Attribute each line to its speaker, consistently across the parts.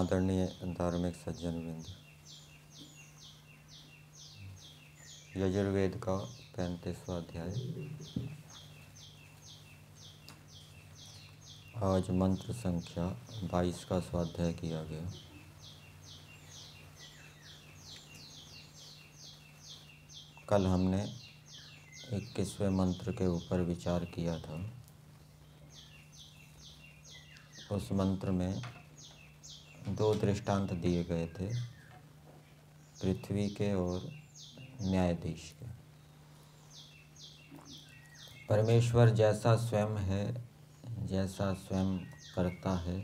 Speaker 1: आदरणीय धार्मिक सज्जन वृंद, यजुर्वेद का 35वां अध्याय। आज मंत्र संख्या 22 का स्वाध्याय किया गया। कल हमने 21वें मंत्र के ऊपर विचार किया था। उस मंत्र में 2 दृष्टांत दिए गए थे, पृथ्वी के और न्यायाधीश के। परमेश्वर जैसा स्वयं है, जैसा स्वयं करता है,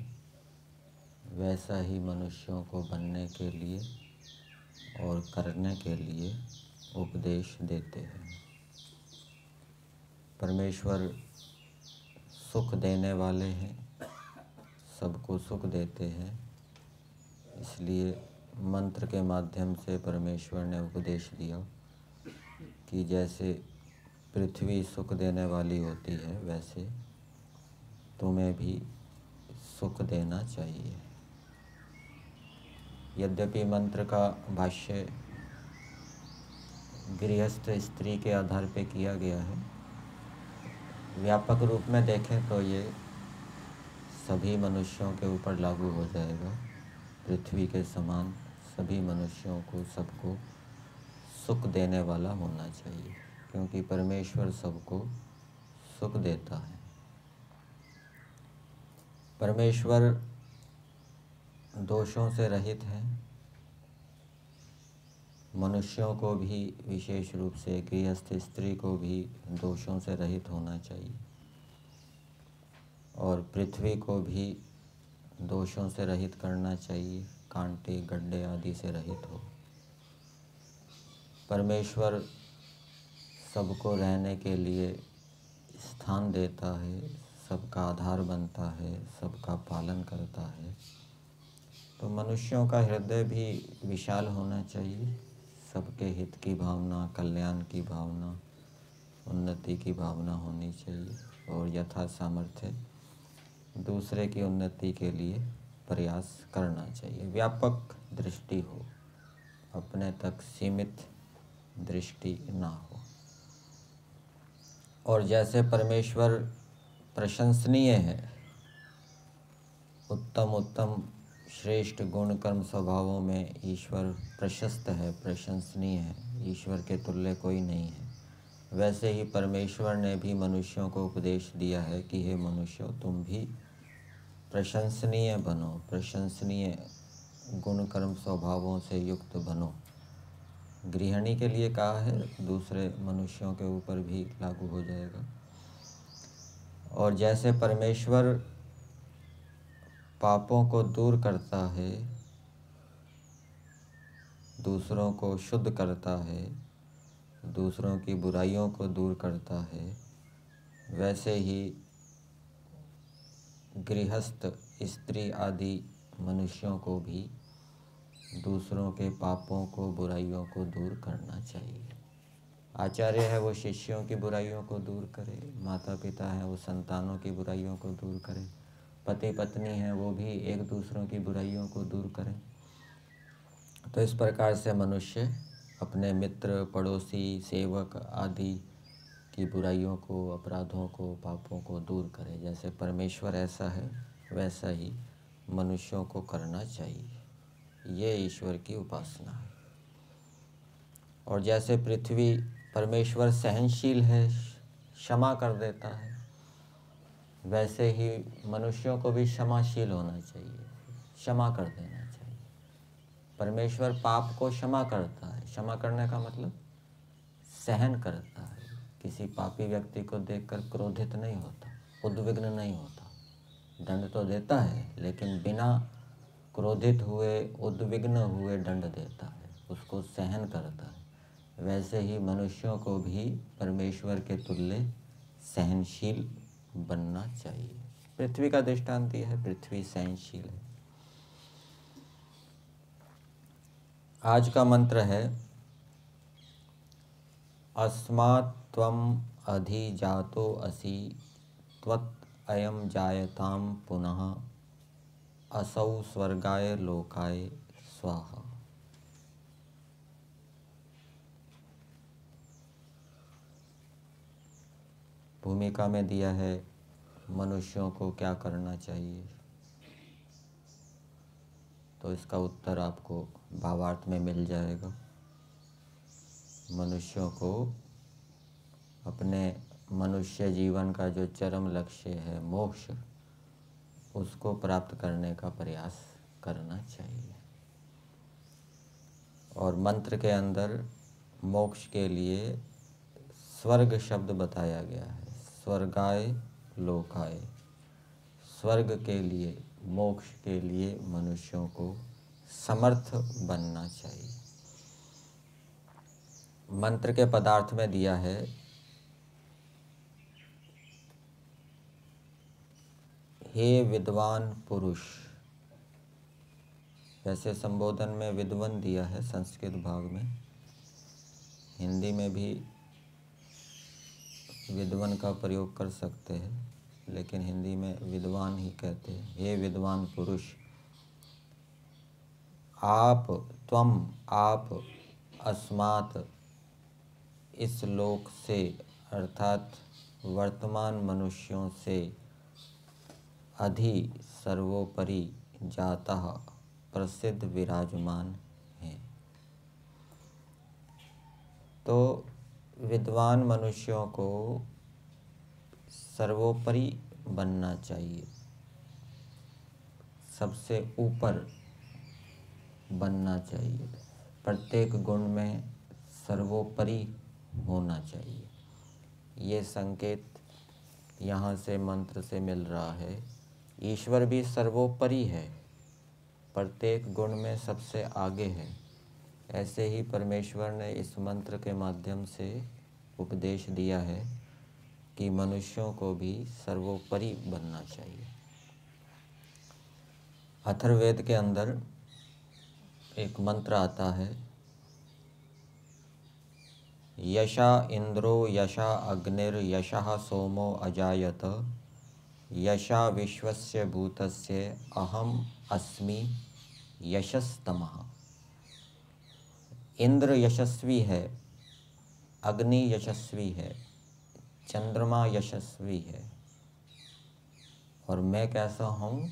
Speaker 1: वैसा ही मनुष्यों को बनने के लिए और करने के लिए उपदेश देते हैं। परमेश्वर सुख देने वाले हैं, सबको सुख देते हैं। इसलिए मंत्र के माध्यम से परमेश्वर ने उपदेश दिया कि जैसे पृथ्वी सुख देने वाली होती है, वैसे तुम्हें भी सुख देना चाहिए। यद्यपि मंत्र का भाष्य गृहस्थ स्त्री के आधार पर किया गया है, व्यापक रूप में देखें तो ये सभी मनुष्यों के ऊपर लागू हो जाएगा। पृथ्वी के समान सभी मनुष्यों को, सबको सुख देने वाला होना चाहिए, क्योंकि परमेश्वर सबको सुख देता है। परमेश्वर दोषों से रहित है। मनुष्यों को भी, विशेष रूप से गृहस्थ स्त्री को भी दोषों से रहित होना चाहिए, और पृथ्वी को भी दोषों से रहित करना चाहिए, कांटे गड्ढे आदि से रहित हो। परमेश्वर सबको रहने के लिए स्थान देता है, सबका आधार बनता है, सबका पालन करता है। तो मनुष्यों का हृदय भी विशाल होना चाहिए, सबके हित की भावना, कल्याण की भावना, उन्नति की भावना होनी चाहिए, और यथा सामर्थ्य दूसरे की उन्नति के लिए प्रयास करना चाहिए। व्यापक दृष्टि हो, अपने तक सीमित दृष्टि ना हो। और जैसे परमेश्वर प्रशंसनीय है, उत्तम उत्तम श्रेष्ठ गुण कर्म स्वभावों में ईश्वर प्रशस्त है, प्रशंसनीय है, ईश्वर के तुल्य कोई नहीं है, वैसे ही परमेश्वर ने भी मनुष्यों को उपदेश दिया है कि हे मनुष्यों, तुम भी प्रशंसनीय बनो, प्रशंसनीय गुण कर्म स्वभावों से युक्त बनो। गृहिणी के लिए कहा है, दूसरे मनुष्यों के ऊपर भी लागू हो जाएगा। और जैसे परमेश्वर पापों को दूर करता है, दूसरों को शुद्ध करता है, दूसरों की बुराइयों को दूर करता है, वैसे ही गृहस्थ स्त्री आदि मनुष्यों को भी दूसरों के पापों को, बुराइयों को दूर करना चाहिए। आचार्य है वो शिष्यों की बुराइयों को दूर करे, माता पिता है वो संतानों की बुराइयों को दूर करें, पति पत्नी है वो भी एक दूसरों की बुराइयों को दूर करें। तो इस प्रकार से मनुष्य अपने मित्र, पड़ोसी, सेवक आदि की बुराइयों को, अपराधों को, पापों को दूर करे। जैसे परमेश्वर ऐसा है, वैसा ही मनुष्यों को करना चाहिए। ये ईश्वर की उपासना है। और जैसे पृथ्वी परमेश्वर सहनशील है, क्षमा कर देता है, वैसे ही मनुष्यों को भी क्षमाशील होना चाहिए, क्षमा कर देना चाहिए। परमेश्वर पाप को क्षमा करता है। क्षमा करने का मतलब सहन करता है। किसी पापी व्यक्ति को देखकर क्रोधित नहीं होता, उद्विग्न नहीं होता। दंड तो देता है, लेकिन बिना क्रोधित हुए, उद्विग्न हुए दंड देता है, उसको सहन करता है, वैसे ही मनुष्यों को भी परमेश्वर के तुल्य सहनशील बनना चाहिए। पृथ्वी का दृष्टांत दिया है, पृथ्वी सहनशील है। आज का मंत्र है अस्मात् त्वम् अधिजातो असि त्वत् अयं जायताम पुनः असौ स्वर्गाय लोकाय स्वाहा। भूमिका में दिया है मनुष्यों को क्या करना चाहिए, तो इसका उत्तर आपको भावार्थ में मिल जाएगा। मनुष्यों को अपने मनुष्य जीवन का जो चरम लक्ष्य है मोक्ष, उसको प्राप्त करने का प्रयास करना चाहिए। और मंत्र के अंदर मोक्ष के लिए स्वर्ग शब्द बताया गया है, स्वर्गाय लोकाय। स्वर्ग के लिए, मोक्ष के लिए मनुष्यों को समर्थ बनना चाहिए। मंत्र के पदार्थ में दिया है हे विद्वान पुरुष। वैसे संबोधन में विद्वान दिया है संस्कृत भाग में, हिंदी में भी विद्वान का प्रयोग कर सकते हैं, लेकिन हिंदी में विद्वान ही कहते हैं। हे विद्वान पुरुष, आप, त्वम, आप, अस्मात्, इस लोक से अर्थात वर्तमान मनुष्यों से अधि सर्वोपरि जाता प्रसिद्ध विराजमान हैं। तो विद्वान मनुष्यों को सर्वोपरि बनना चाहिए, सबसे ऊपर बनना चाहिए, प्रत्येक गुण में सर्वोपरि होना चाहिए। ये संकेत यहाँ से मंत्र से मिल रहा है। ईश्वर भी सर्वोपरि है, प्रत्येक गुण में सबसे आगे है। ऐसे ही परमेश्वर ने इस मंत्र के माध्यम से उपदेश दिया है कि मनुष्यों को भी सर्वोपरि बनना चाहिए। अथर्ववेद के अंदर एक मंत्र आता है, यशा इंद्रो यशा अग्निर यशः सोमो अजायत यशा विश्वस्य भूतस्य अहम अस्मि यशस्तमः। इंद्र यशस्वी है, अग्नि यशस्वी है, चंद्रमा यशस्वी है, और मैं कैसा हूँ?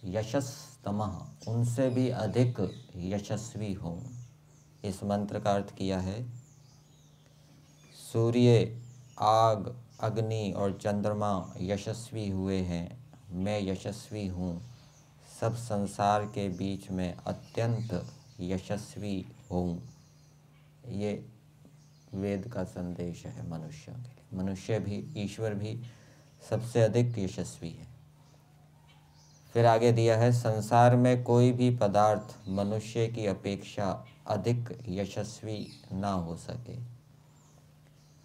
Speaker 1: यशस्तमः, उनसे भी अधिक यशस्वी हूँ। इस मंत्र का अर्थ किया है सूर्य, आग, अग्नि और चंद्रमा यशस्वी हुए हैं, मैं यशस्वी हूँ, सब संसार के बीच में अत्यंत यशस्वी हूँ। ये वेद का संदेश है मनुष्यों के लिए। मनुष्य भी, ईश्वर भी सबसे अधिक यशस्वी है। फिर आगे दिया है संसार में कोई भी पदार्थ मनुष्य की अपेक्षा अधिक यशस्वी ना हो सके।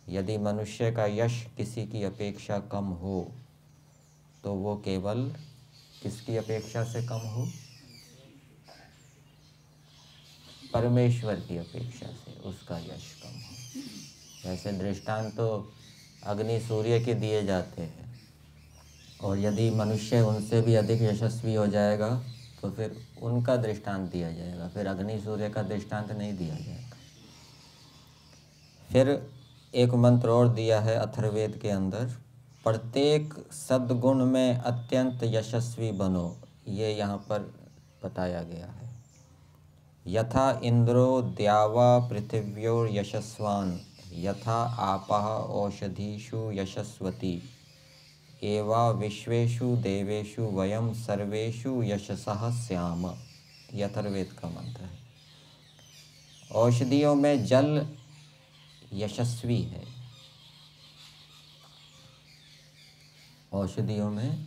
Speaker 1: यदि मनुष्य का यश किसी की अपेक्षा कम हो तो वो केवल किसकी अपेक्षा से कम हो? परमेश्वर की अपेक्षा से उसका यश कम हो। ऐसे दृष्टांत तो अग्नि सूर्य के दिए जाते हैं, और यदि मनुष्य उनसे भी अधिक यशस्वी हो जाएगा तो फिर उनका दृष्टांत दिया जाएगा, फिर अग्नि सूर्य का दृष्टांत नहीं दिया जाएगा। फिर एक मंत्र और दिया है अथर्ववेद के अंदर, प्रत्येक सद्गुण में अत्यंत यशस्वी बनो। ये यहाँ पर बताया गया है। यथा इंद्रो द्यावा पृथिव्योर यशस्वान यथा आपः औषधीषु यशस्वती एवा विश्वेषु देवेषु वयम सर्वेषु यशसः स्याम। यह अथर्ववेद का मंत्र है। औषधियों में जल यशस्वी है, औषधियों में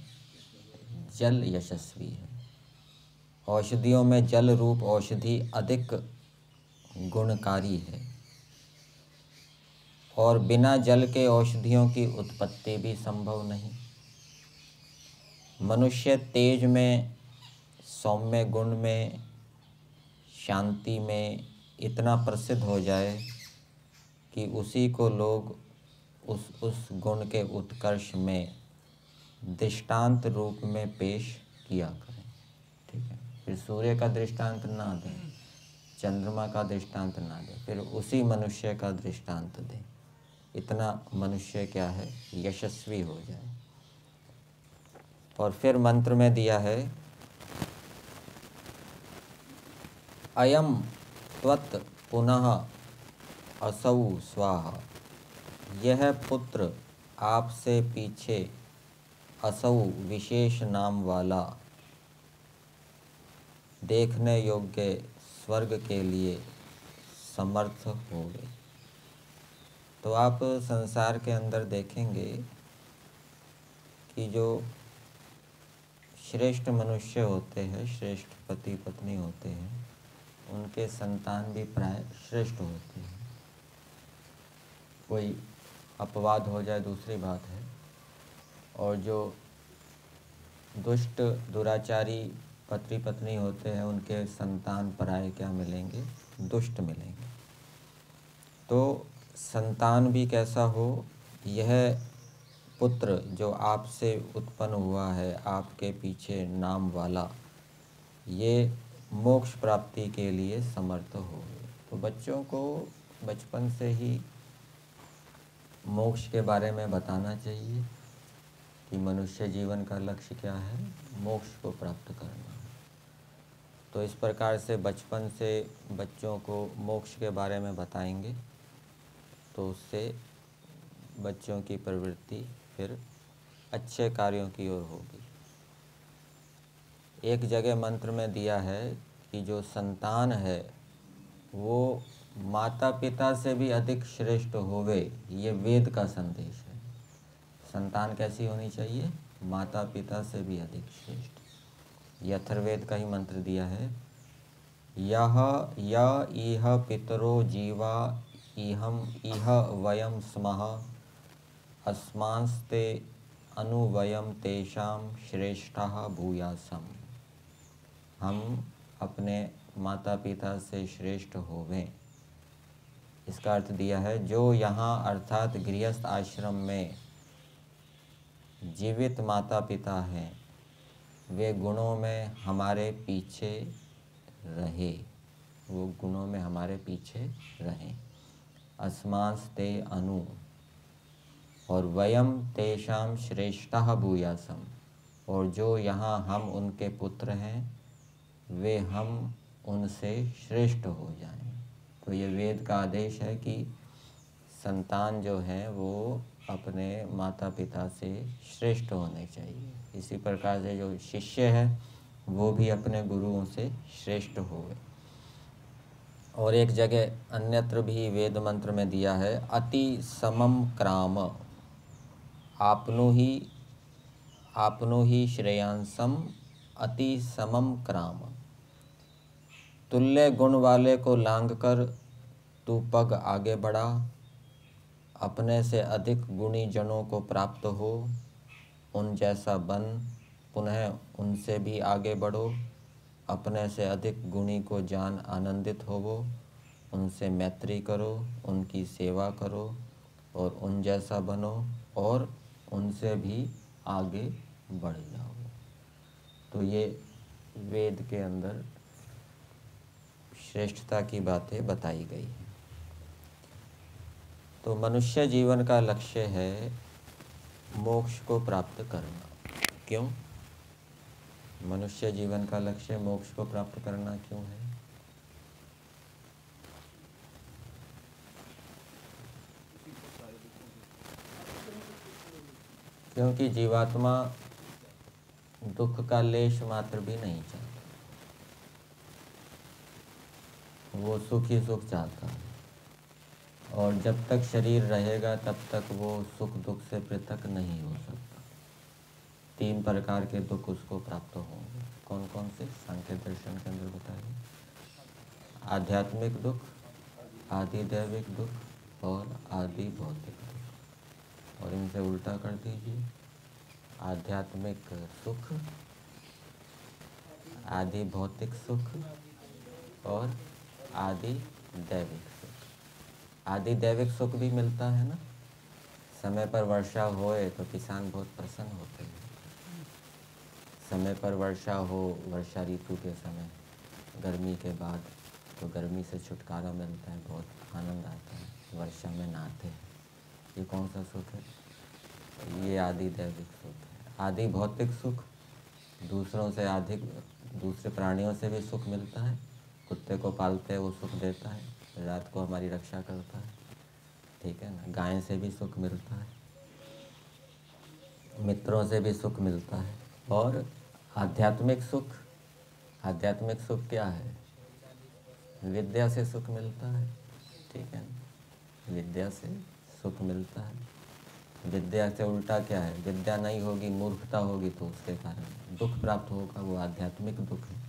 Speaker 1: जल यशस्वी है। औषधियों में जल रूप औषधि अधिक गुणकारी है और बिना जल के औषधियों की उत्पत्ति भी संभव नहीं। मनुष्य तेज में, सौम्य गुण में, शांति में इतना प्रसिद्ध हो जाए कि उसी को लोग उस गुण के उत्कर्ष में दृष्टांत रूप में पेश किया करें। ठीक है, फिर सूर्य का दृष्टांत ना दें, चंद्रमा का दृष्टांत ना दें, फिर उसी मनुष्य का दृष्टांत दें। इतना मनुष्य क्या है, यशस्वी हो जाए। और फिर मंत्र में दिया है, अयम त्वत् पुनः असौ स्वाहा। यह पुत्र आपसे पीछे असौ विशेष नाम वाला देखने योग्य स्वर्ग के लिए समर्थ होगे। तो आप संसार के अंदर देखेंगे कि जो श्रेष्ठ मनुष्य होते हैं, श्रेष्ठ पति पत्नी होते हैं, उनके संतान भी प्राय श्रेष्ठ होते हैं। कोई अपवाद हो जाए दूसरी बात है, और जो दुष्ट दुराचारी पति पत्नी होते हैं, उनके संतान पराये क्या मिलेंगे, दुष्ट मिलेंगे। तो संतान भी कैसा हो, यह पुत्र जो आपसे उत्पन्न हुआ है, आपके पीछे नाम वाला, ये मोक्ष प्राप्ति के लिए समर्थ हो। तो बच्चों को बचपन से ही मोक्ष के बारे में बताना चाहिए कि मनुष्य जीवन का लक्ष्य क्या है, मोक्ष को प्राप्त करना। तो इस प्रकार से बचपन से बच्चों को मोक्ष के बारे में बताएंगे तो उससे बच्चों की प्रवृत्ति फिर अच्छे कार्यों की ओर होगी। एक जगह मंत्र में दिया है कि जो संतान है वो माता पिता से भी अधिक श्रेष्ठ होवे, ये वेद का संदेश है। संतान कैसी होनी चाहिए, माता पिता से भी अधिक श्रेष्ठ। ये अथर्ववेद का ही मंत्र दिया है, यह इह पितरो जीवा इहम इह वयम स्मः अस्मांस्ते अनुवयम तेषाम श्रेष्ठः भूयासम। हम अपने माता पिता से श्रेष्ठ होवें। इसका अर्थ दिया है, जो यहाँ अर्थात गृहस्थ आश्रम में जीवित माता पिता हैं, वे गुणों में हमारे पीछे रहे, वो गुणों में हमारे पीछे रहें। अस्मांस्ते अनु और वयम तेषाम श्रेष्ठः भूयासम, और जो यहाँ हम उनके पुत्र हैं, वे हम उनसे श्रेष्ठ हो जाएं। तो ये वेद का आदेश है कि संतान जो है वो अपने माता पिता से श्रेष्ठ होने चाहिए। इसी प्रकार से जो शिष्य है वो भी अपने गुरुओं से श्रेष्ठ होवे। और एक जगह अन्यत्र भी वेद मंत्र में दिया है, अति समम क्राम आपनो ही श्रेयांसम अति समम क्राम। तुल्य गुण वाले को लांघ कर तू पग आगे बढ़ा, अपने से अधिक गुणी जनों को प्राप्त हो, उन जैसा बन, पुनः उनसे भी आगे बढ़ो। अपने से अधिक गुणी को जान आनंदित होवो, उनसे मैत्री करो, उनकी सेवा करो और उन जैसा बनो और उनसे भी आगे बढ़ जाओ। तो ये वेद के अंदर श्रेष्ठता की बातें बताई गई हैं। तो मनुष्य जीवन का लक्ष्य है मोक्ष को प्राप्त करना। क्यों? मनुष्य जीवन का लक्ष्य मोक्ष को प्राप्त करना क्यों है? क्योंकि जीवात्मा दुख का लेश मात्र भी नहीं चाहता, वो सुख ही सुख चाहता है। और जब तक शरीर रहेगा तब तक वो सुख दुख से पृथक नहीं हो सकता। तीन प्रकार के दुख उसको प्राप्त होंगे। कौन कौन से? सांख्य दर्शन के अंदर बताइए। आध्यात्मिक दुख, आदि दैविक दुख और आदि भौतिक दुख। और इनसे उल्टा कर दीजिए, आध्यात्मिक सुख, आदि भौतिक सुख और आदि दैविक सुख। आदि दैविक सुख भी मिलता है ना, समय पर वर्षा होए तो किसान बहुत प्रसन्न होते हैं। समय पर वर्षा हो, वर्षा ऋतु के समय, गर्मी के बाद, तो गर्मी से छुटकारा मिलता है, बहुत आनंद आता है, वर्षा में नहाते हैं। ये कौन सा सुख है? ये आदि दैविक सुख है। आदि भौतिक सुख, दूसरों से अधिक, दूसरे प्राणियों से भी सुख मिलता है। कुत्ते को पालते हैं, वो सुख देता है, रात को हमारी रक्षा करता है, ठीक है ना। गाय से भी सुख मिलता है, मित्रों से भी सुख मिलता है। और आध्यात्मिक सुख, आध्यात्मिक सुख क्या है? विद्या से सुख मिलता है, ठीक है ना, विद्या से सुख मिलता है। विद्या से उल्टा क्या है? विद्या नहीं होगी, मूर्खता होगी, तो उसके कारण दुख प्राप्त होगा, वो आध्यात्मिक दुख है।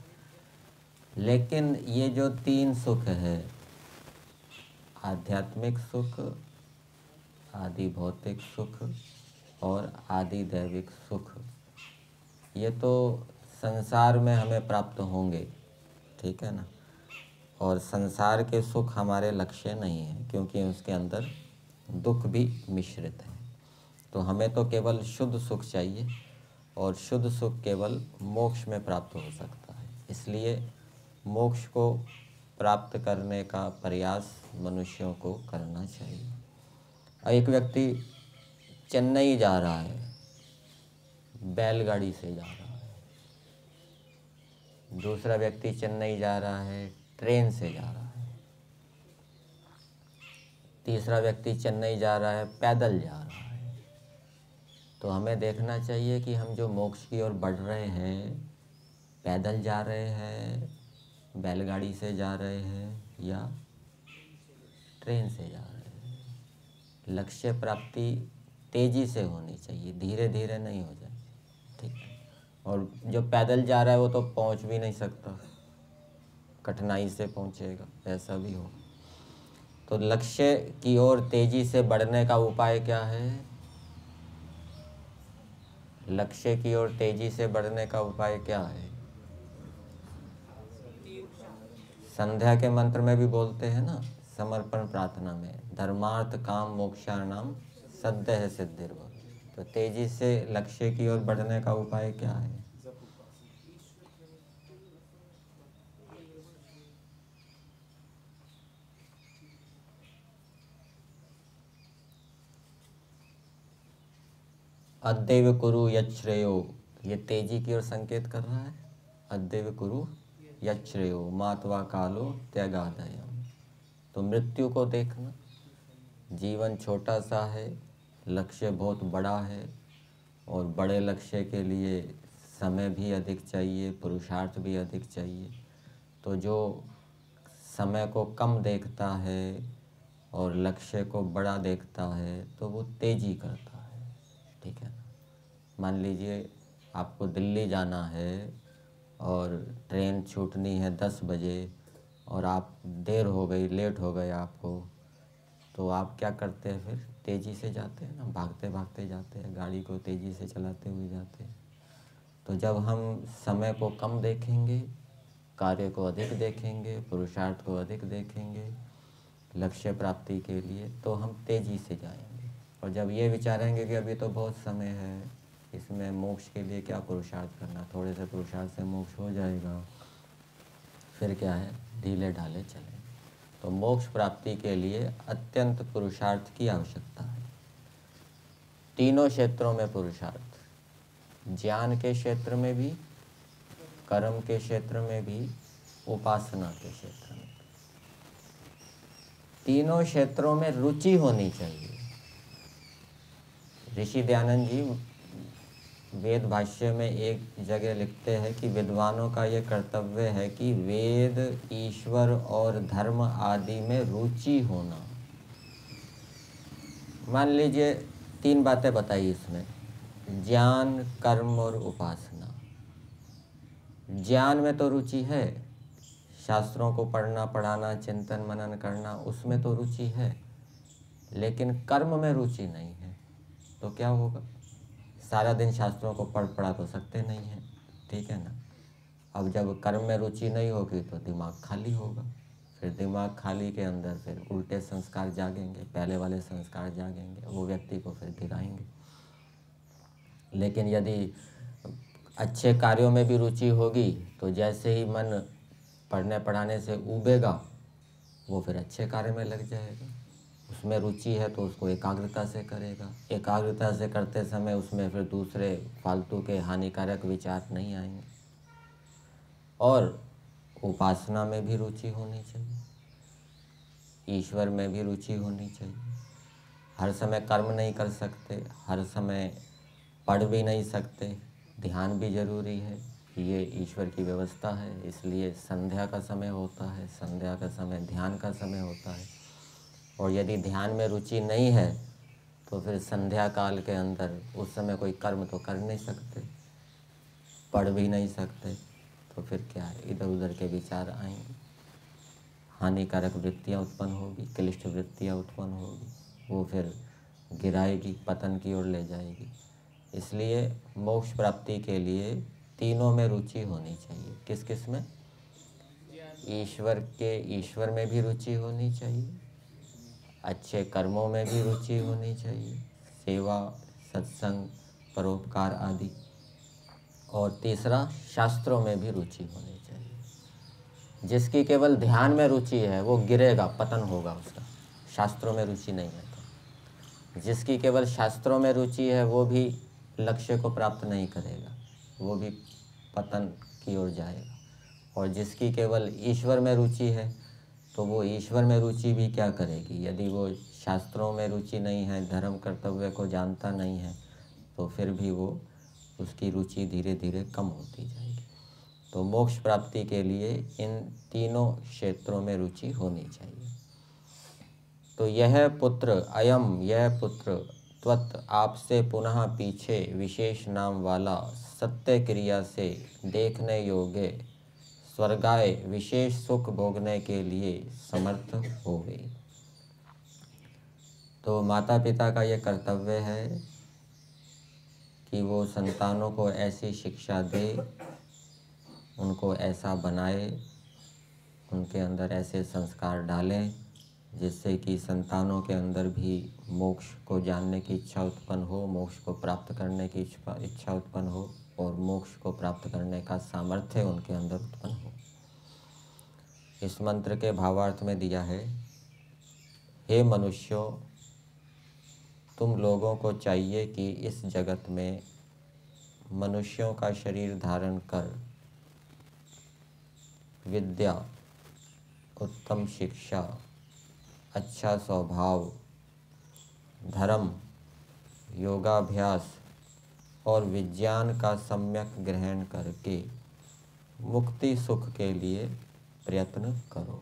Speaker 1: लेकिन ये जो तीन सुख है, आध्यात्मिक सुख, आदि भौतिक सुख और आदि दैविक सुख, ये तो संसार में हमें प्राप्त होंगे, ठीक है ना। और संसार के सुख हमारे लक्ष्य नहीं है, क्योंकि उसके अंदर दुख भी मिश्रित है। तो हमें तो केवल शुद्ध सुख चाहिए, और शुद्ध सुख केवल मोक्ष में प्राप्त हो सकता है। इसलिए मोक्ष को प्राप्त करने का प्रयास मनुष्यों को करना चाहिए। एक व्यक्ति चेन्नई जा रहा है, बैलगाड़ी से जा रहा है। दूसरा व्यक्ति चेन्नई जा रहा है, ट्रेन से जा रहा है। तीसरा व्यक्ति चेन्नई जा रहा है, पैदल जा रहा है। तो हमें देखना चाहिए कि हम जो मोक्ष की ओर बढ़ रहे हैं, पैदल जा रहे हैं, बैलगाड़ी से जा रहे हैं या ट्रेन से जा रहे हैं। लक्ष्य प्राप्ति तेजी से होनी चाहिए, धीरे धीरे नहीं हो जाए, ठीक है। और जो पैदल जा रहा है वो तो पहुंच भी नहीं सकता, कठिनाई से पहुंचेगा, ऐसा भी हो। तो लक्ष्य की ओर तेजी से बढ़ने का उपाय क्या है? लक्ष्य की ओर तेजी से बढ़ने का उपाय क्या है? संध्या के मंत्र में भी बोलते हैं ना, समर्पण प्रार्थना में, धर्मार्थ काम मोक्षाणाम सद्यः सिद्धिर्भवति। तो तेजी से लक्ष्य की ओर बढ़ने का उपाय क्या है? अद्यैव कुरु यच्छ्रेयो, ये तेजी की ओर संकेत कर रहा है। अद्यैव कुरु यच्छ्रेयो मात्वा कालो त्यागादयम्। तो मृत्यु को देखना, जीवन छोटा सा है, लक्ष्य बहुत बड़ा है, और बड़े लक्ष्य के लिए समय भी अधिक चाहिए, पुरुषार्थ भी अधिक चाहिए। तो जो समय को कम देखता है और लक्ष्य को बड़ा देखता है, तो वो तेजी करता है, ठीक है ना। मान लीजिए आपको दिल्ली जाना है और ट्रेन छूटनी है 10 बजे, और आप देर हो गई, लेट हो गए आपको, तो आप क्या करते हैं? फिर तेज़ी से जाते हैं ना, भागते भागते जाते हैं, गाड़ी को तेज़ी से चलाते हुए जाते हैं। तो जब हम समय को कम देखेंगे, कार्य को अधिक देखेंगे, पुरुषार्थ को अधिक देखेंगे लक्ष्य प्राप्ति के लिए, तो हम तेज़ी से जाएंगे। और जब ये विचारेंगे कि अभी तो बहुत समय है, इसमें मोक्ष के लिए क्या पुरुषार्थ करना, थोड़े से पुरुषार्थ से मोक्ष हो जाएगा, फिर क्या है, ढीले ढाले चलें। तो मोक्ष प्राप्ति के लिए अत्यंत पुरुषार्थ की आवश्यकता है। तीनों क्षेत्रों में पुरुषार्थ, ज्ञान के क्षेत्र में भी, कर्म के क्षेत्र में भी, उपासना के क्षेत्र में। तीनों क्षेत्रों में रुचि होनी चाहिए। ऋषि दयानंद जी वेद भाष्य में एक जगह लिखते हैं कि विद्वानों का ये कर्तव्य है कि वेद, ईश्वर और धर्म आदि में रुचि होना। मान लीजिए 3 बातें बताई इसमें, ज्ञान, कर्म और उपासना। ज्ञान में तो रुचि है, शास्त्रों को पढ़ना, पढ़ाना, चिंतन मनन करना, उसमें तो रुचि है, लेकिन कर्म में रुचि नहीं है। तो क्या होगा? सारा दिन शास्त्रों को पढ़ा तो सकते नहीं हैं, ठीक है ना। अब जब कर्म में रुचि नहीं होगी तो दिमाग खाली होगा, फिर दिमाग खाली के अंदर फिर उल्टे संस्कार जागेंगे, पहले वाले संस्कार जागेंगे, वो व्यक्ति को फिर गिराएंगे। लेकिन यदि अच्छे कार्यों में भी रुचि होगी तो जैसे ही मन पढ़ने पढ़ाने से उबेगा, वो फिर अच्छे कार्य में लग जाएगा। उसमें रुचि है तो उसको एकाग्रता से करेगा, एकाग्रता से करते समय उसमें फिर दूसरे फालतू के हानिकारक विचार नहीं आएंगे। और उपासना में भी रुचि होनी चाहिए, ईश्वर में भी रुचि होनी चाहिए। हर समय कर्म नहीं कर सकते, हर समय पढ़ भी नहीं सकते, ध्यान भी जरूरी है। ये ईश्वर की व्यवस्था है, इसलिए संध्या का समय होता है, संध्या का समय ध्यान का समय होता है। और यदि ध्यान में रुचि नहीं है तो फिर संध्या काल के अंदर उस समय कोई कर्म तो कर नहीं सकते, पढ़ भी नहीं सकते, तो फिर क्या है, इधर उधर के विचार आएंगे, हानिकारक वृत्तियाँ उत्पन्न होगी, क्लिष्ट वृत्तियाँ उत्पन्न होगी, वो फिर गिराएगी, पतन की ओर ले जाएगी। इसलिए मोक्ष प्राप्ति के लिए तीनों में रुचि होनी चाहिए। किस किस में? ईश्वर में भी रुचि होनी चाहिए, अच्छे कर्मों में भी रुचि होनी चाहिए, सेवा, सत्संग, परोपकार आदि, और तीसरा शास्त्रों में भी रुचि होनी चाहिए। जिसकी केवल ध्यान में रुचि है वो गिरेगा, पतन होगा उसका, शास्त्रों में रुचि नहीं है तो। जिसकी केवल शास्त्रों में रुचि है वो भी लक्ष्य को प्राप्त नहीं करेगा, वो भी पतन की ओर जाएगा। और जिसकी केवल ईश्वर में रुचि है तो वो ईश्वर में रुचि भी क्या करेगी? यदि वो शास्त्रों में रुचि नहीं है, धर्म कर्तव्य को जानता नहीं है, तो फिर भी वो उसकी रुचि धीरे धीरे कम होती जाएगी। तो मोक्ष प्राप्ति के लिए इन तीनों क्षेत्रों में रुचि होनी चाहिए। तो यह पुत्र त्वत् आपसे पुनः पीछे विशेष नाम वाला सत्य क्रिया से देखने योग्य स्वर्गाय विशेष सुख भोगने के लिए समर्थ हो गई। तो माता पिता का ये कर्तव्य है कि वो संतानों को ऐसी शिक्षा दे, उनको ऐसा बनाए, उनके अंदर ऐसे संस्कार डालें जिससे कि संतानों के अंदर भी मोक्ष को जानने की इच्छा उत्पन्न हो, मोक्ष को प्राप्त करने की इच्छा उत्पन्न हो, और मोक्ष को प्राप्त करने का सामर्थ्य उनके अंदर उत्पन्न हो। इस मंत्र के भावार्थ में दिया है, हे मनुष्यों, तुम लोगों को चाहिए कि इस जगत में मनुष्यों का शरीर धारण कर विद्या, उत्तम शिक्षा, अच्छा स्वभाव, धर्म, योगाभ्यास और विज्ञान का सम्यक ग्रहण करके मुक्ति सुख के लिए प्रयत्न करो।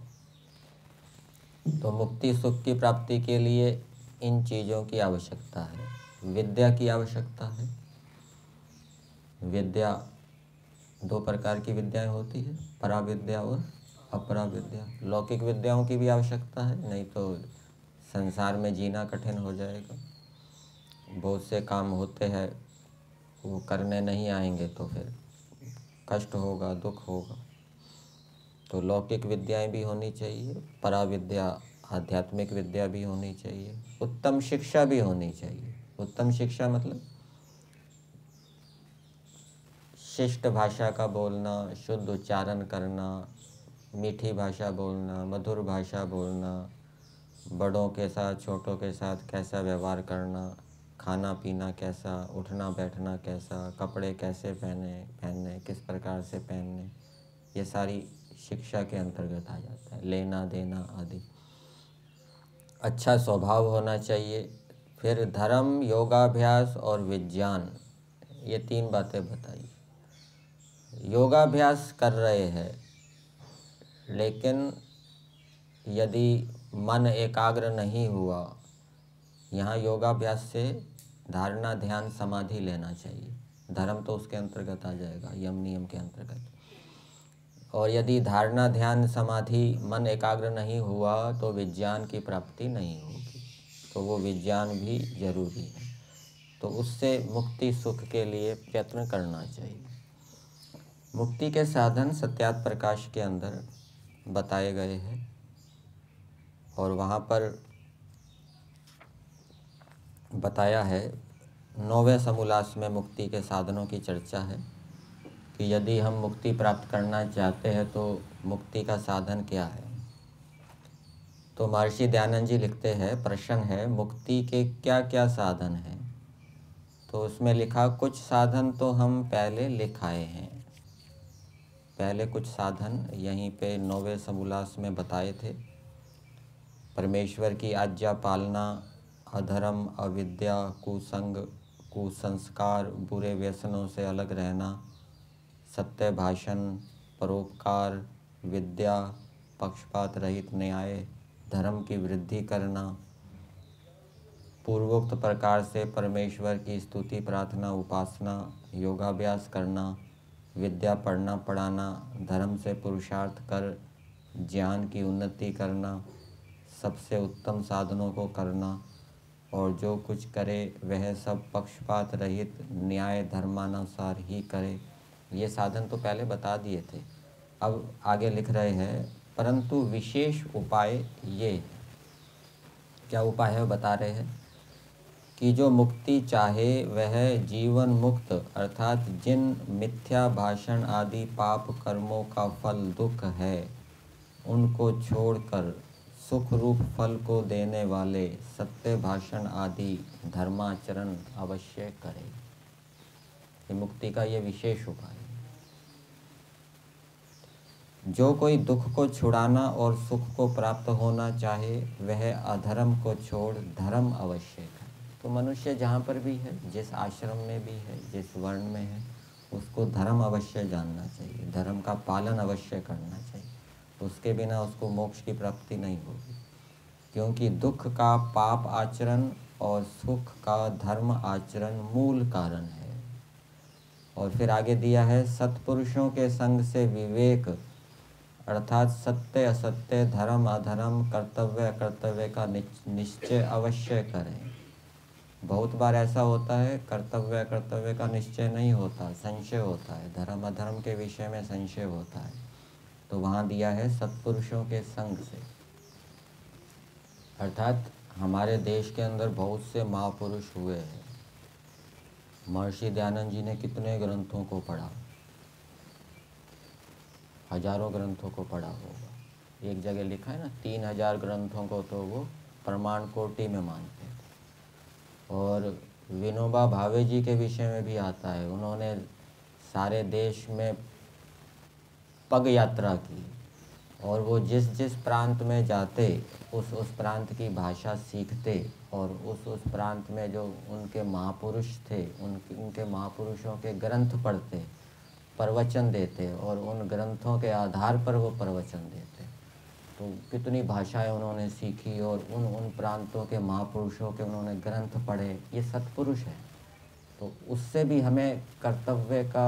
Speaker 1: तो मुक्ति सुख की प्राप्ति के लिए इन चीज़ों की आवश्यकता है। विद्या की आवश्यकता है। विद्या दो प्रकार की विद्याएं होती है, पराविद्या और अपराविद्या। लौकिक विद्याओं की भी आवश्यकता है, नहीं तो संसार में जीना कठिन हो जाएगा। बहुत से काम होते हैं वो करने नहीं आएंगे तो फिर कष्ट होगा, दुख होगा। तो लौकिक विद्याएं भी होनी चाहिए, पराविद्या आध्यात्मिक विद्या भी होनी चाहिए, उत्तम शिक्षा भी होनी चाहिए। उत्तम शिक्षा मतलब शिष्ट भाषा का बोलना, शुद्ध उच्चारण करना, मीठी भाषा बोलना, मधुर भाषा बोलना, बड़ों के साथ छोटों के साथ कैसा व्यवहार करना, खाना पीना कैसा, उठना बैठना कैसा, कपड़े कैसे पहनने किस प्रकार से पहनने, ये सारी शिक्षा के अंतर्गत आ जाता है। लेना देना आदि। अच्छा स्वभाव होना चाहिए। फिर धर्म, योगाभ्यास और विज्ञान, ये तीन बातें बताई। योगाभ्यास कर रहे हैं, लेकिन यदि मन एकाग्र नहीं हुआ, यहाँ योगाभ्यास से धारणा ध्यान समाधि लेना चाहिए। धर्म तो उसके अंतर्गत आ जाएगा, यम नियम के अंतर्गत। और यदि धारणा ध्यान समाधि मन एकाग्र नहीं हुआ तो विज्ञान की प्राप्ति नहीं होगी, तो वो विज्ञान भी जरूरी है। तो उससे मुक्ति सुख के लिए प्रयत्न करना चाहिए। मुक्ति के साधन सत्यात प्रकाश के अंदर बताए गए हैं और वहाँ पर बताया है 9वें समोल्लास में मुक्ति के साधनों की चर्चा है कि यदि हम मुक्ति प्राप्त करना चाहते हैं तो मुक्ति का साधन क्या है। तो महर्षि दयानंद जी लिखते हैं, प्रश्न है मुक्ति के क्या क्या साधन हैं। तो उसमें लिखा कुछ साधन तो हम पहले लिखाए हैं। पहले कुछ साधन यहीं पे 9वें समोल्लास में बताए थे। परमेश्वर की आज्ञा पालना, अधर्म, अविद्या, कुसंग, कुसंस्कार, बुरे व्यसनों से अलग रहना, सत्य भाषण, परोपकार, विद्या, पक्षपात रहित न्याय, धर्म की वृद्धि करना, पूर्वोक्त प्रकार से परमेश्वर की स्तुति प्रार्थना उपासना योगाभ्यास करना, विद्या पढ़ना पढ़ाना, धर्म से पुरुषार्थ कर ज्ञान की उन्नति करना, सबसे उत्तम साधनों को करना और जो कुछ करे वह सब पक्षपात रहित न्याय धर्मानुसार ही करे। ये साधन तो पहले बता दिए थे। अब आगे लिख रहे हैं परंतु विशेष उपाय ये है। क्या उपाय है बता रहे हैं कि जो मुक्ति चाहे वह जीवन मुक्त अर्थात जिन मिथ्या भाषण आदि पाप कर्मों का फल दुख है उनको छोड़कर सुख रूप फल को देने वाले सत्य भाषण आदि धर्माचरण अवश्य करे। ये मुक्ति का ये विशेष उपाय है। जो कोई दुख को छुड़ाना और सुख को प्राप्त होना चाहे वह अधर्म को छोड़ धर्म अवश्य करे। तो मनुष्य जहाँ पर भी है, जिस आश्रम में भी है, जिस वर्ण में है, उसको धर्म अवश्य जानना चाहिए, धर्म का पालन अवश्य करना चाहिए। उसके बिना उसको मोक्ष की प्राप्ति नहीं होगी, क्योंकि दुख का पाप आचरण और सुख का धर्म आचरण मूल कारण है। और फिर आगे दिया है सत्पुरुषों के संग से विवेक अर्थात सत्य असत्य धर्म अधर्म कर्तव्य अकर्तव्य का निश्चय अवश्य करें। बहुत बार ऐसा होता है कर्तव्य अकर्तव्य का निश्चय नहीं होता, संशय होता है, धर्म अधर्म के विषय में संशय होता है। तो वहाँ दिया है सत्पुरुषों के संग से, अर्थात हमारे देश के अंदर बहुत से महापुरुष हुए हैं। महर्षि दयानंद जी ने कितने ग्रंथों को पढ़ा, हजारों ग्रंथों को पढ़ा होगा। एक जगह लिखा है ना 3000 ग्रंथों को तो वो प्रमाण कोटि में मानते थे। और विनोबा भावे जी के विषय में भी आता है, उन्होंने सारे देश में पग यात्रा की और वो जिस जिस प्रांत में जाते उस प्रांत की भाषा सीखते और उस प्रांत में जो उनके महापुरुष थे उनके महापुरुषों के ग्रंथ पढ़ते, प्रवचन देते और उन ग्रंथों के आधार पर वो प्रवचन देते। तो कितनी भाषाएं उन्होंने सीखी और उन प्रांतों के महापुरुषों के उन्होंने ग्रंथ पढ़े। ये सत्पुरुष है। तो उससे भी हमें कर्तव्य का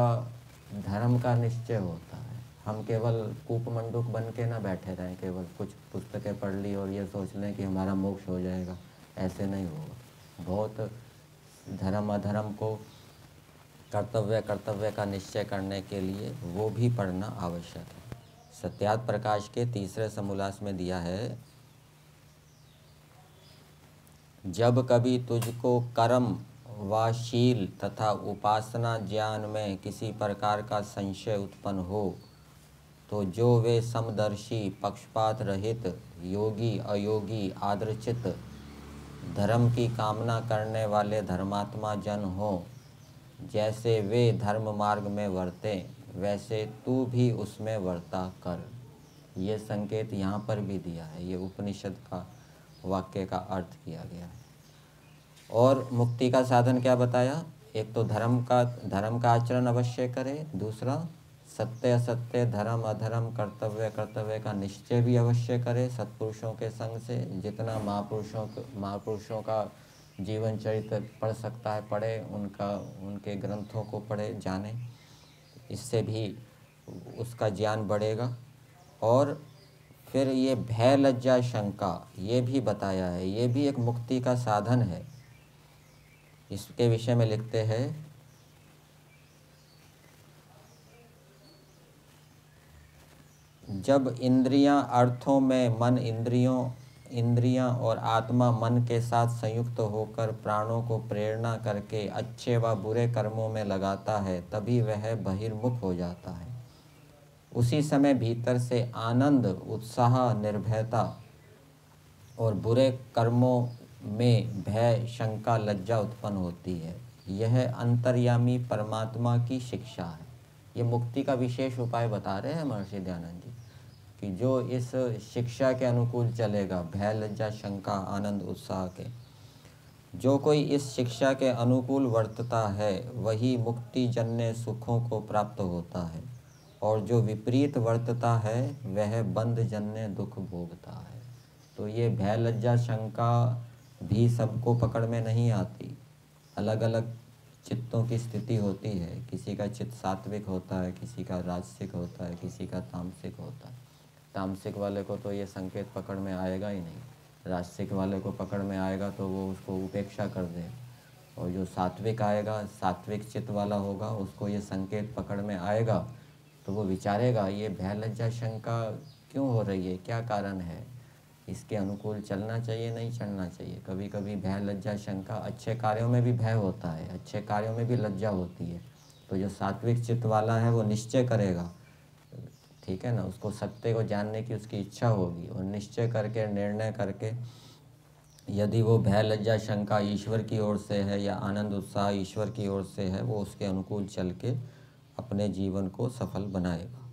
Speaker 1: धर्म का निश्चय होता है। हम केवल कूप मंडूक बन के ना बैठे रहें, केवल कुछ पुस्तकें पढ़ ली और ये सोच लें कि हमारा मोक्ष हो जाएगा, ऐसे नहीं होगा। बहुत धर्म अधर्म को कर्तव्य का निश्चय करने के लिए वो भी पढ़ना आवश्यक है। सत्यात प्रकाश के 3रे समोल्लास में दिया है, जब कभी तुझको कर्म व शील तथा उपासना ज्ञान में किसी प्रकार का संशय उत्पन्न हो तो जो वे समदर्शी पक्षपात रहित योगी अयोगी आदरचित धर्म की कामना करने वाले धर्मात्मा जन हो, जैसे वे धर्म मार्ग में वर्ते वैसे तू भी उसमें वर्ता कर। ये संकेत यहाँ पर भी दिया है, ये उपनिषद का वाक्य का अर्थ किया गया है। और मुक्ति का साधन क्या बताया, एक तो धर्म का आचरण अवश्य करे, दूसरा सत्य असत्य धर्म अधर्म कर्तव्य का निश्चय भी अवश्य करे सत्पुरुषों के संग से। जितना महापुरुषों का जीवन चरित्र पढ़ सकता है, पढ़े, उनके ग्रंथों को पढ़े, जाने, इससे भी उसका ज्ञान बढ़ेगा। और फिर ये भय, लज्जा, शंका, ये भी बताया है, ये भी एक मुक्ति का साधन है। इसके विषय में लिखते हैं, जब इंद्रियां अर्थों में मन, इंद्रियां और आत्मा मन के साथ संयुक्त होकर प्राणों को प्रेरणा करके अच्छे व बुरे कर्मों में लगाता है, तभी वह बहिर्मुख हो जाता है। उसी समय भीतर से आनंद, उत्साह, निर्भयता और बुरे कर्मों में भय, शंका, लज्जा उत्पन्न होती है। यह अंतर्यामी परमात्मा की शिक्षा है। ये मुक्ति का विशेष उपाय बता रहे हैं महर्षि दयानंद जी, कि जो इस शिक्षा के अनुकूल चलेगा, भय, लज्जा, शंका, आनंद, उत्साह के, जो कोई इस शिक्षा के अनुकूल वर्तता है वही मुक्ति जन्य सुखों को प्राप्त होता है, और जो विपरीत वर्तता है वह बंध जन्य दुख भोगता है। तो ये भय, लज्जा, शंका भी सबको पकड़ में नहीं आती। अलग अलग चित्तों की स्थिति होती है। किसी का चित्त सात्विक होता है, किसी का राजसिक होता है, किसी का तामसिक होता है। तामसिक वाले को तो ये संकेत पकड़ में आएगा ही नहीं, राजसिक वाले को पकड़ में आएगा तो वो उसको उपेक्षा कर दे। और जो सात्विक आएगा, सात्विक चित्त वाला होगा, उसको ये संकेत पकड़ में आएगा तो वो विचारेगा ये भय, लज्जा, शंका क्यों हो रही है, क्या कारण है, इसके अनुकूल चलना चाहिए, नहीं चलना चाहिए। कभी कभी भय, लज्जा, शंका, अच्छे कार्यों में भी भय होता है, अच्छे कार्यों में भी लज्जा होती है। तो जो सात्विक चित्त वाला है वो निश्चय करेगा, ठीक है ना, उसको सत्य को जानने की उसकी इच्छा होगी, और निश्चय करके, निर्णय करके, यदि वो भय, लज्जा, शंका ईश्वर की ओर से है या आनंद, उत्साह ईश्वर की ओर से है, वो उसके अनुकूल चल के अपने जीवन को सफल बनाएगा।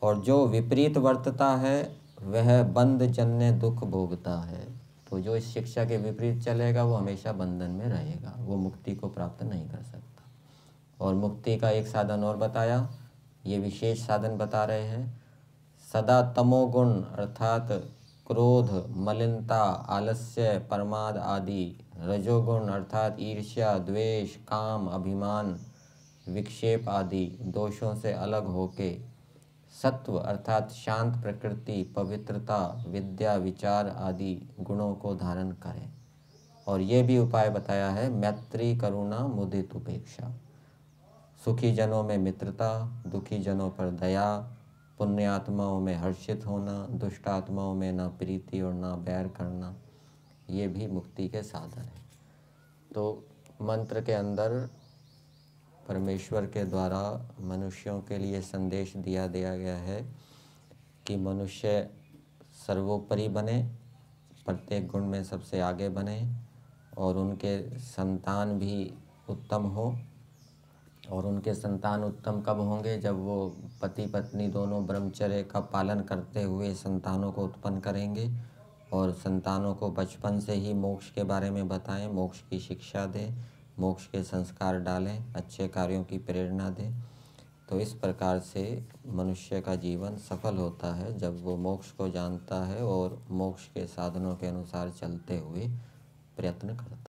Speaker 1: और जो विपरीत वर्तता है वह बंध जन्य दुख भोगता है। तो जो इस शिक्षा के विपरीत चलेगा वो हमेशा बंधन में रहेगा, वो मुक्ति को प्राप्त नहीं कर सकता। और मुक्ति का एक साधन और बताया, ये विशेष साधन बता रहे हैं, सदा तमोगुण अर्थात क्रोध, मलिनता, आलस्य, प्रमाद आदि, रजोगुण अर्थात ईर्ष्या, द्वेष, काम, अभिमान, विक्षेप आदि दोषों से अलग होके सत्व अर्थात शांत प्रकृति, पवित्रता, विद्या, विचार आदि गुणों को धारण करें। और ये भी उपाय बताया है, मैत्री, करुणा, मुदित उपेक्षा, सुखी जनों में मित्रता, दुखी जनों पर दया, पुण्य आत्माओं में हर्षित होना, दुष्ट आत्माओं में ना प्रीति और ना बैर करना, ये भी मुक्ति के साधन है। तो मंत्र के अंदर परमेश्वर के द्वारा मनुष्यों के लिए संदेश दिया गया है कि मनुष्य सर्वोपरि बने, प्रत्येक गुण में सबसे आगे बने, और उनके संतान भी उत्तम हो। और उनके संतान उत्तम कब होंगे, जब वो पति पत्नी दोनों ब्रह्मचर्य का पालन करते हुए संतानों को उत्पन्न करेंगे, और संतानों को बचपन से ही मोक्ष के बारे में बताएं, मोक्ष की शिक्षा दें, मोक्ष के संस्कार डालें, अच्छे कार्यों की प्रेरणा दें। तो इस प्रकार से मनुष्य का जीवन सफल होता है जब वो मोक्ष को जानता है और मोक्ष के साधनों के अनुसार चलते हुए प्रयत्न करता है।